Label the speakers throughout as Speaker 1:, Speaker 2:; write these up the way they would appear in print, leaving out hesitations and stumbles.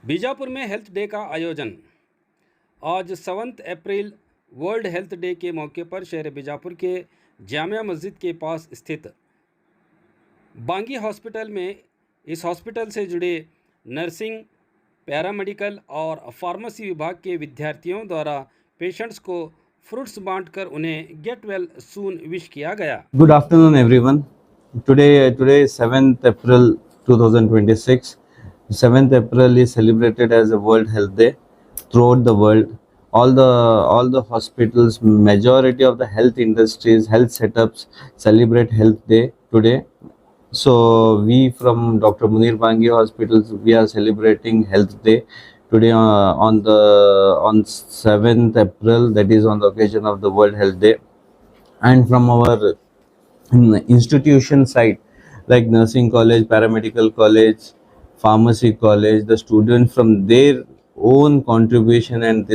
Speaker 1: बीजापुर में health day का आयोजन। आज 7 अप्रैल वर्ल्ड हेल्थ डे के मौके पर शहर बीजापुर के जामिया मस्जिद के पास स्थित बांगी हॉस्पिटल में इस हॉस्पिटल से जुड़े नर्सिंग, पैरामेडिकल और फार्मेसी विभाग के विद्यार्थियों द्वारा पेशेंट्स को फ्रूट्स बांटकर उन्हें गेट वेल सून विश किया गया।
Speaker 2: Good afternoon, everyone. Today is 7th April 2026. 7th April is celebrated as a World Health Day throughout the world. All the hospitals, majority of the health industries, health setups celebrate Health Day today. So we from Dr. Munir Bangi Hospitals, we are celebrating Health Day today on 7th April. That is on the occasion of the World Health Day, and from our institution side like nursing college, paramedical college, pharmacy college, the students from their own contribution and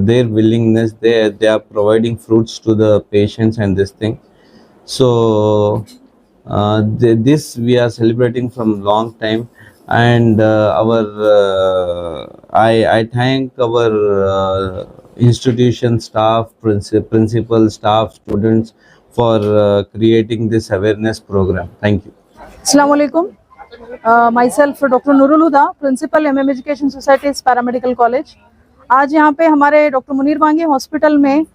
Speaker 2: their willingness, they are providing fruits to the patients and this thing. So this we are celebrating from long time, and I thank our institution staff, principal staff, students for creating this awareness program. Thank you.
Speaker 3: Assalamu alaikum. Myself Dr. Nurul Huda, Principal MM Education Societies Paramedical College. आज यहाँ पे हमारे doctor Munir बांगी hospital में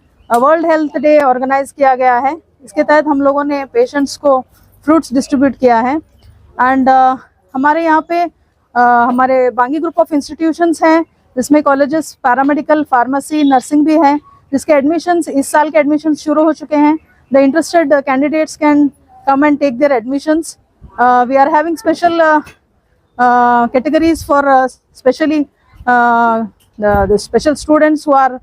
Speaker 3: world health day organise किया गया है। इसके तहत हम लोगों ने पेशेंट्स को फ्रूट्स डिस्ट्रीब्यूट किया है। एंड हमारे यहाँ पे हमारे बांगी ग्रुप ऑफ इंस्टीट्यूशंस हैं, जिसमें कॉलेजेस पैरामेडिकल, फार्मेसी, नर्सिंग भी हैं, जिसके एडमिशन्स इस साल के एडमिशन्स शुरू हो चुके हैं। The interested candidates can come and take their admissions. We are having special categories for especially the special students who are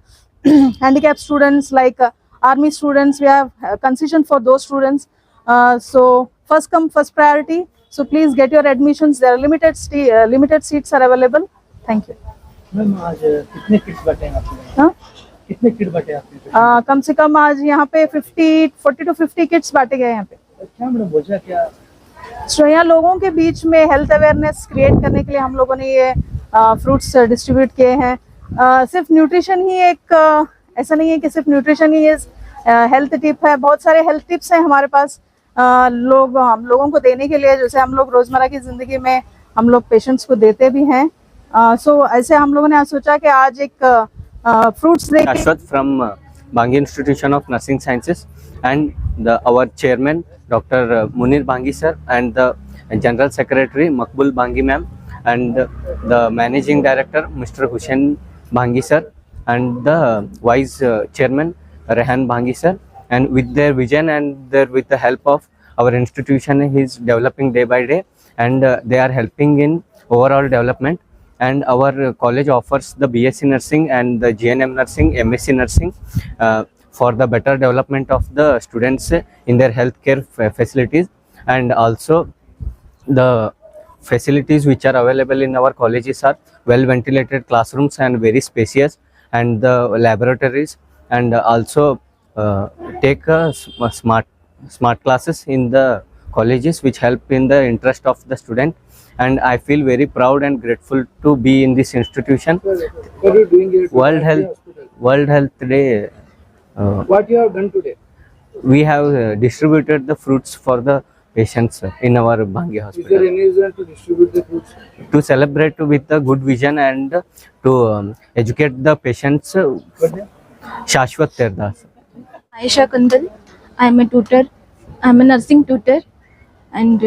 Speaker 3: handicapped students, like army students. We have concession for those students. So first come first priority. So please get your admissions. There are limited seats are available. Thank you.
Speaker 4: Ma'am आज कितने kits बटे हैं आपके?
Speaker 3: हाँ,
Speaker 4: कितने kit बटे आपके?
Speaker 3: कम से कम आज यहाँ पे 40 to 50 किट्स बांटे गए यहाँ पे।
Speaker 4: क्या मैडम वजह क्या?
Speaker 3: तो यहाँ लोगों के बीच में हेल्थ अवेयरनेस क्रिएट करने के लिए हम लोगों ने ये फ्रूट्स डिस्ट्रीब्यूट किए हैं। सिर्फ न्यूट्रिशन ही एक ऐसा नहीं है कि सिर्फ न्यूट्रिशन ही हेल्थ टिप है, बहुत सारे हेल्थ टिप्स हैं हमारे पास हम लोगों को देने के लिए, जैसे हम लोग रोजमर्रा की जिंदगी में हम लोग पेशेंट्स को देते भी हैं। सो ऐसे हम लोगों ने आज सोचा कि आज एक fruits day.
Speaker 5: Ashwath from Bangi Institution of Nursing Sciences, and our chairman Dr. Munir Bangi sir, and the General Secretary Makbul Bangi ma'am, and the Managing Director Mr. Hussain Bangi sir, and the Vice Chairman Rehan Bangi sir, and with their vision and with the help of our institution, he is developing day by day, and they are helping in overall development. And our college offers the BSc Nursing and the GNM Nursing, MSc Nursing for the better development of the students in their healthcare facilities. And also the facilities which are available in our colleges are well ventilated classrooms and very spacious, and the laboratories, and also take smart classes in the colleges which help in the interest of the student. And I feel very proud and grateful to be in this institution.
Speaker 4: What are you doing here?
Speaker 5: World Health Day.
Speaker 4: What you have done today?
Speaker 5: We have distributed the fruits for the patients in our Bangi
Speaker 4: Is
Speaker 5: hospital
Speaker 4: there any reason to distribute the fruits?
Speaker 5: to celebrate with a good vision and to educate the patients. Shashwat Terdas.
Speaker 6: Aisha Kandal. I am a tutor. I am a nursing tutor, and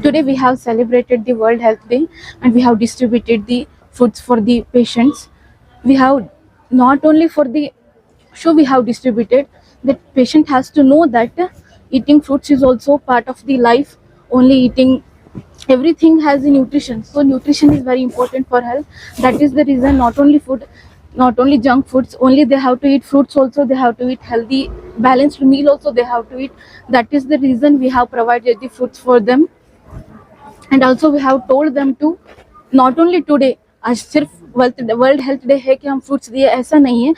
Speaker 6: today we have celebrated the World Health Day, and we have distributed the foods for the patients. We have not only for the show we have distributed, the patient has to know that eating fruits is also part of the life. Only eating, everything has a nutrition, so nutrition is very important for health. That is the reason not only food, not only junk foods, only they have to eat fruits also, they have to eat healthy balanced meal also they have to eat. That is the reason we have provided the fruits for them. And also we have told them to not only today, आज सिर्फ world health day है कि हम fruits दिए, ऐसा नहीं है.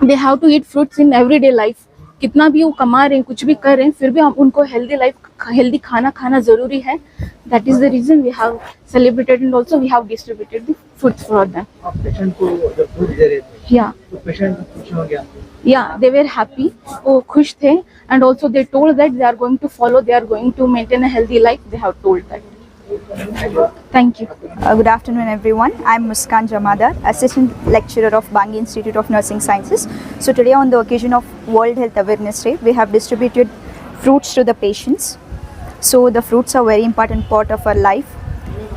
Speaker 6: They have to eat fruits in everyday life. कितना भी वो कमा रहे हैं, कुछ भी कर रहे हैं, फिर भी हम उनको हेल्दी खाना खाना जरूरी है. That is the reason we have celebrated and also we have distributed the food for them.
Speaker 4: आप पेशेंट को जब फूड दे रहे थे
Speaker 6: Yeah.
Speaker 4: तो पेशेंट खुश हो गया.
Speaker 6: Yeah, they were happy. वो खुश थे, and also they told that they are going to follow, they are going to maintain a healthy life. They have told that. Thank you.
Speaker 7: Good afternoon, everyone. I'm Muskan Jamadar, Assistant Lecturer of Bangi Institute of Nursing Sciences. So today, on the occasion of World Health Awareness Day, we have distributed fruits to the patients. So the fruits are very important part of our life.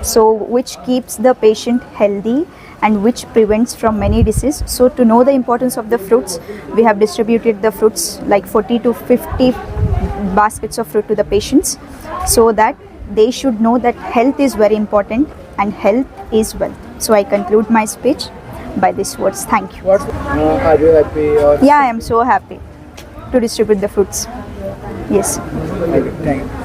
Speaker 7: So which keeps the patient healthy and which prevents from many diseases. So to know the importance of the fruits, we have distributed the fruits like 40 to 50 baskets of fruit to the patients, so that they should know that health is very important and health is wealth. So I conclude my speech by these words. Thank you.
Speaker 4: What are you happy or
Speaker 7: Yeah, I am so happy to distribute the fruits. Yes.
Speaker 4: thank you.